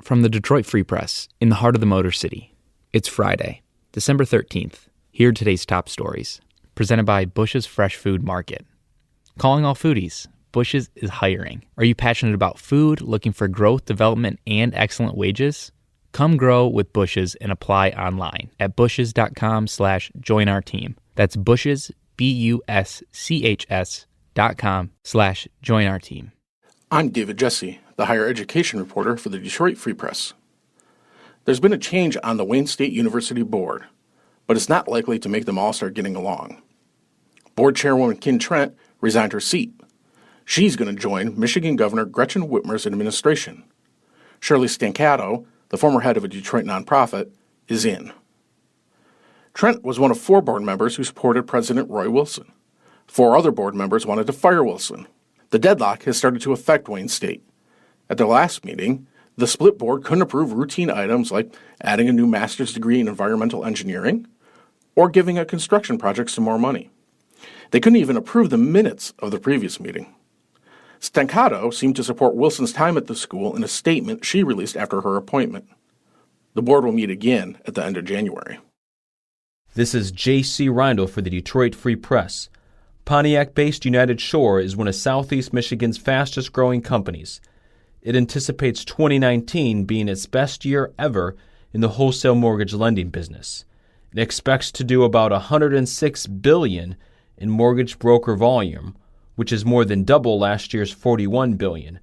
From the Detroit Free Press, in the heart of the Motor City, it's Friday, December 13th. Here are today's top stories, presented by Bush's Fresh Food Market. Calling all foodies, Bush's is hiring. Are you passionate about food, looking for growth, development, and excellent wages? Come grow with Bush's and apply online at bushes.com/join-our-team. That's Bush's, BUSCHS.com/join-our-team. I'm David Jesse, the higher education reporter for the Detroit Free Press. There's been a change on the Wayne State University board, but it's not likely to make them all start getting along. Board chairwoman Kim Trent resigned her seat. She's going to join Michigan Governor Gretchen Whitmer's administration. Shirley Stancato, the former head of a Detroit nonprofit, is in. Trent was one of 4 board members who supported President Roy Wilson. 4 other board members wanted to fire Wilson. The deadlock has started to affect Wayne State. At their last meeting, the split board couldn't approve routine items like adding a new master's degree in environmental engineering or giving a construction project some more money. They couldn't even approve the minutes of the previous meeting. Stancato seemed to support Wilson's time at the school in a statement she released after her appointment. The board will meet again at the end of January. This is J.C. Reindl for the Detroit Free Press. Pontiac-based United Shore is one of Southeast Michigan's fastest-growing companies. It anticipates 2019 being its best year ever in the wholesale mortgage lending business. It expects to do about $106 billion in mortgage broker volume, which is more than double last year's $41 billion.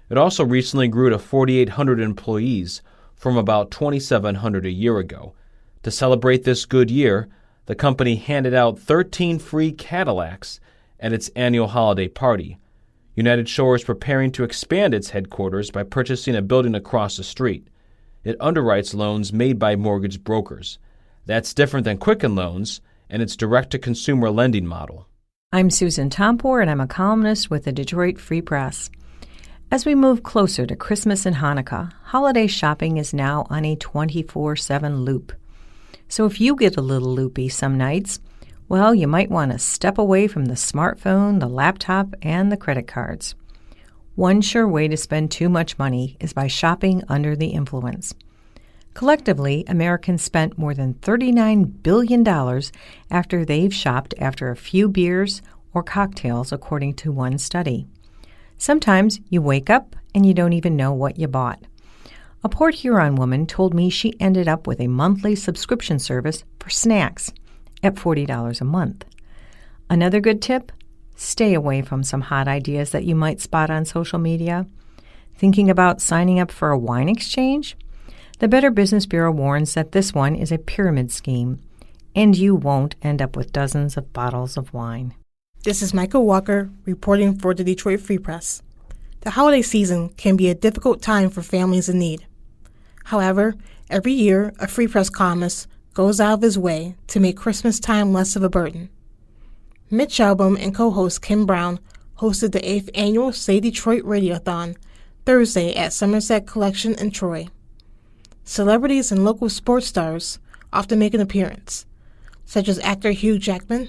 It also recently grew to 4,800 employees from about 2,700 a year ago. To celebrate this good year, the company handed out 13 free Cadillacs at its annual holiday party. United Shore is preparing to expand its headquarters by purchasing a building across the street. It underwrites loans made by mortgage brokers. That's different than Quicken Loans and its direct-to-consumer lending model. I'm Susan Tompor, and I'm a columnist with the Detroit Free Press. As we move closer to Christmas and Hanukkah, holiday shopping is now on a 24/7 loop. So if you get a little loopy some nights, well, you might want to step away from the smartphone, the laptop, and the credit cards. One sure way to spend too much money is by shopping under the influence. Collectively, Americans spent more than $39 billion after they've shopped after a few beers or cocktails, according to one study. Sometimes you wake up and you don't even know what you bought. A Port Huron woman told me she ended up with a monthly subscription service for snacks at $40 a month. Another good tip? Stay away from some hot ideas that you might spot on social media. Thinking about signing up for a wine exchange? The Better Business Bureau warns that this one is a pyramid scheme, and you won't end up with dozens of bottles of wine. This is Michael Walker reporting for the Detroit Free Press. The holiday season can be a difficult time for families in need. However, every year, a Free Press columnist goes out of his way to make Christmas time less of a burden. Mitch Albom and co-host Kim Brown hosted the 8th annual Say Detroit Radiothon Thursday at Somerset Collection in Troy. Celebrities and local sports stars often make an appearance, such as actor Hugh Jackman,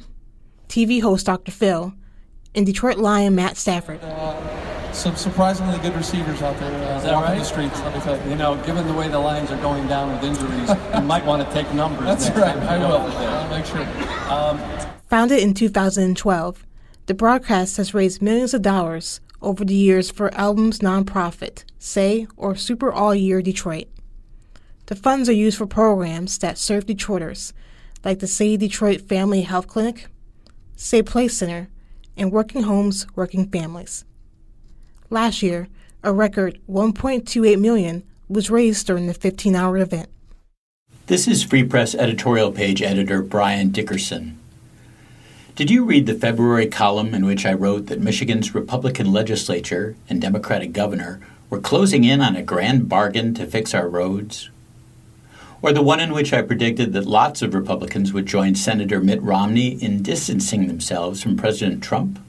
TV host Dr. Phil, and Detroit Lion Matt Stafford. Some surprisingly good receivers out there walking the streets. Let me tell you. You know, given the way the Lions are going down with injuries, you might want to take numbers. That's next right. time I you will. go over there. I'll make sure. Founded in 2012, the broadcast has raised millions of dollars over the years for Albom's nonprofit, Say, or Super All Year Detroit. The funds are used for programs that serve Detroiters, like the Say Detroit Family Health Clinic, Say Play Center, and Working Homes, Working Families. Last year, a record $1.28 million was raised during the 15-hour event. This is Free Press editorial page editor Brian Dickerson. Did you read the February column in which I wrote that Michigan's Republican legislature and Democratic governor were closing in on a grand bargain to fix our roads? Or the one in which I predicted that lots of Republicans would join Senator Mitt Romney in distancing themselves from President Trump?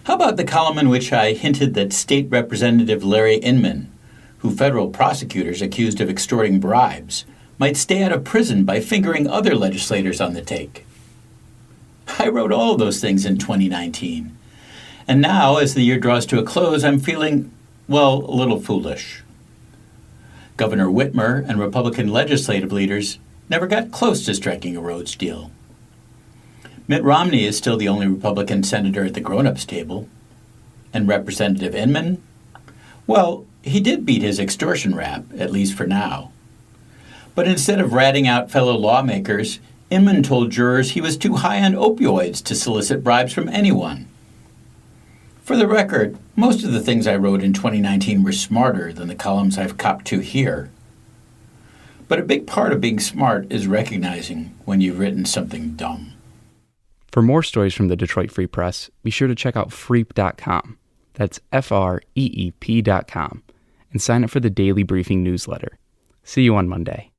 How about the column in which I hinted that State Representative Larry Inman, who federal prosecutors accused of extorting bribes, might stay out of prison by fingering other legislators on the take? I wrote all those things in 2019. And now, as the year draws to a close, I'm feeling, well, a little foolish. Governor Whitmer and Republican legislative leaders never got close to striking a Rhodes deal. Mitt Romney is still the only Republican senator at the grown-ups table. And Representative Inman? Well, he did beat his extortion rap, at least for now. But instead of ratting out fellow lawmakers, Inman told jurors he was too high on opioids to solicit bribes from anyone. For the record, most of the things I wrote in 2019 were smarter than the columns I've copped to here. But a big part of being smart is recognizing when you've written something dumb. For more stories from the Detroit Free Press, be sure to check out freep.com. That's FREEP.com. And sign up for the Daily Briefing newsletter. See you on Monday.